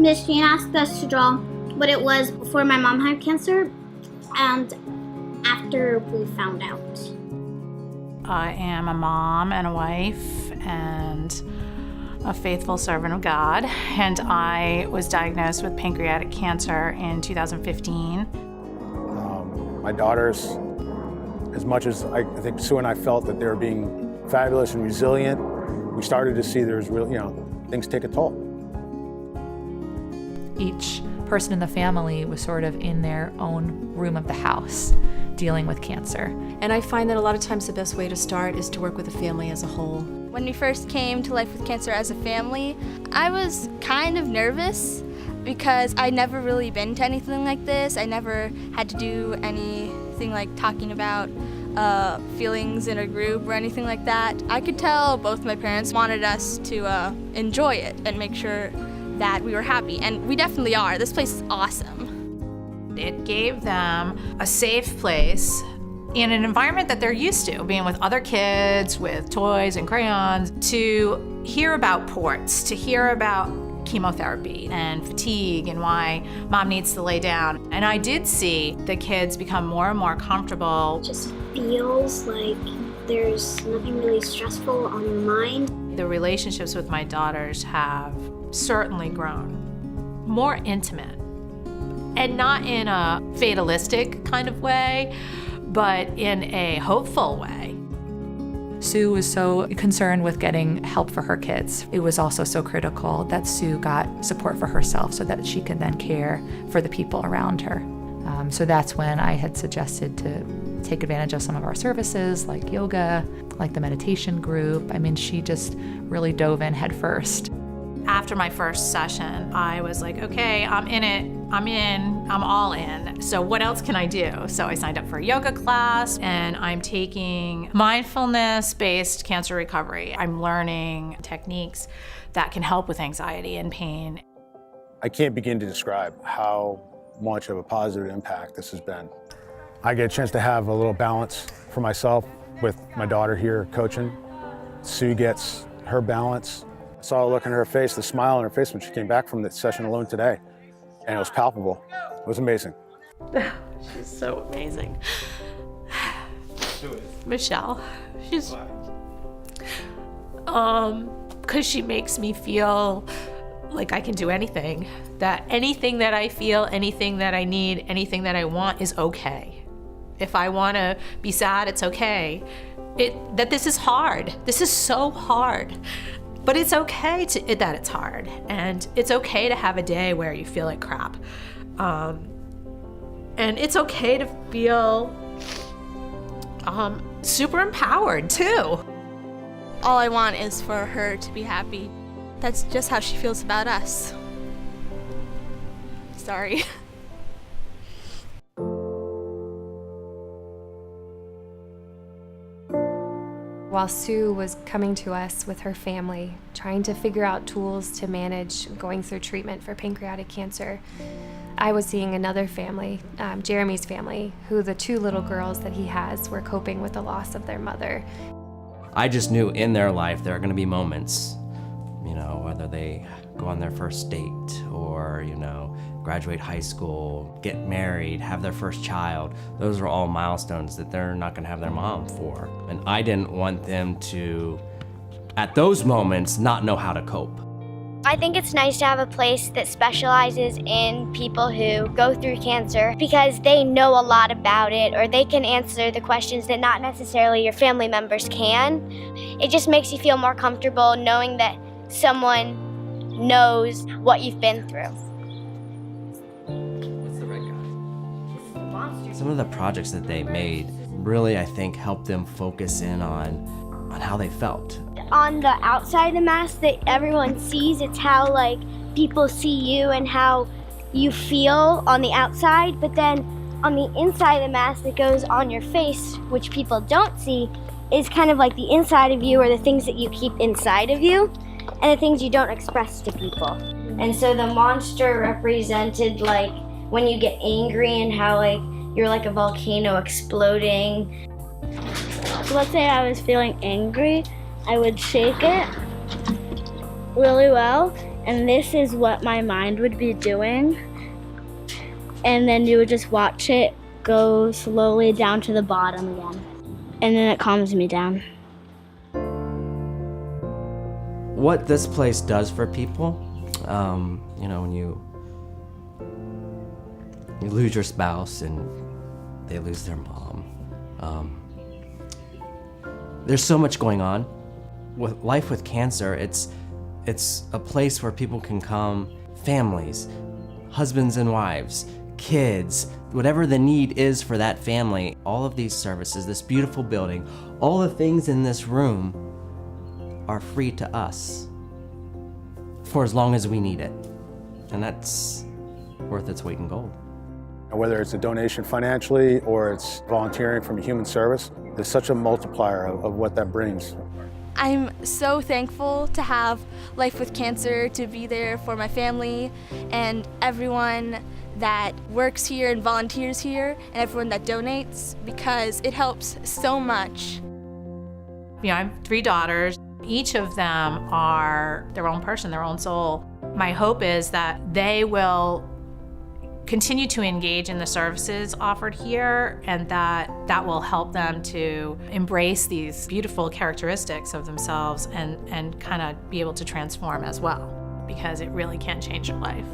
Miss Jean asked us to draw what it was before my mom had cancer and after we found out. I am a mom and a wife and a faithful servant of God, and I was diagnosed with pancreatic cancer in 2015. My daughters, as much as I think Sue and I felt that they were being fabulous and resilient, we started to see there's real, things take a toll. Each person in the family was sort of in their own room of the house dealing with cancer. And I find that a lot of times the best way to start is to work with the family as a whole. When we first came to Life with Cancer as a family, I was kind of nervous because I'd never really been to anything like this. I never had to do anything like talking about feelings in a group or anything like that. I could tell both my parents wanted us to enjoy it and make sure that we were happy, and we definitely are. This place is awesome. It gave them a safe place in an environment that they're used to, being with other kids, with toys and crayons, to hear about ports, to hear about chemotherapy and fatigue and why mom needs to lay down. And I did see the kids become more and more comfortable. It just feels like there's nothing really stressful on your mind. The relationships with my daughters have certainly grown more intimate, and not in a fatalistic kind of way, but in a hopeful way. Sue was so concerned with getting help for her kids. It was also so critical that Sue got support for herself so that she could then care for the people around her. So that's when I had suggested to take advantage of some of our services like yoga, like the meditation group. I mean, she just really dove in head first. After my first session, I was like, okay, I'm in it, I'm all in. So what else can I do? So I signed up for a yoga class, and I'm taking mindfulness-based cancer recovery. I'm learning techniques that can help with anxiety and pain. I can't begin to describe how much of a positive impact this has been. I get a chance to have a little balance for myself with my daughter here coaching. Sue gets her balance. I saw a look in her face, the smile on her face when she came back from the session alone today, and it was palpable. It was amazing. She's so amazing. Michelle. She's because she makes me feel like I can do anything. That anything that I feel, anything that I need, anything that I want is okay. If I want to be sad, it's okay. That this is hard. This is so hard. But it's okay that it's hard. And it's okay to have a day where you feel like crap. And it's okay to feel super empowered too. All I want is for her to be happy. That's just how she feels about us. Sorry. While Sue was coming to us with her family, trying to figure out tools to manage going through treatment for pancreatic cancer, I was seeing another family, Jeremy's family, who the two little girls that he has were coping with the loss of their mother. I just knew in their life there are going to be moments, whether they go on their first date or, graduate high school, get married, have their first child. Those are all milestones that they're not gonna have their mom for. And I didn't want them to, at those moments, not know how to cope. I think it's nice to have a place that specializes in people who go through cancer because they know a lot about it, or they can answer the questions that not necessarily your family members can. It just makes you feel more comfortable knowing that someone knows what you've been through. Some of the projects that they made really, I think, helped them focus in on how they felt. On the outside of the mask that everyone sees, it's how people see you and how you feel on the outside, but then on the inside of the mask that goes on your face, which people don't see, is kind of like the inside of you, or the things that you keep inside of you and the things you don't express to people. And so the monster represented when you get angry and how you're like a volcano exploding. So let's say I was feeling angry, I would shake it really well, and this is what my mind would be doing. And then you would just watch it go slowly down to the bottom again. And then it calms me down. What this place does for people, you know, when you lose your spouse and they lose their mom, there's so much going on. With Life with Cancer, it's a place where people can come, families, husbands and wives, kids, whatever the need is for that family. All of these services, this beautiful building, all the things in this room are free to us for as long as we need it. And that's worth its weight in gold. Whether it's a donation financially or it's volunteering from a human service, there's such a multiplier of what that brings. I'm so thankful to have Life with Cancer, to be there for my family and everyone that works here and volunteers here and everyone that donates, because it helps so much. You know, I have 3 daughters. Each of them are their own person, their own soul. My hope is that they will continue to engage in the services offered here, and that will help them to embrace these beautiful characteristics of themselves and kind of be able to transform as well, because it really can change your life.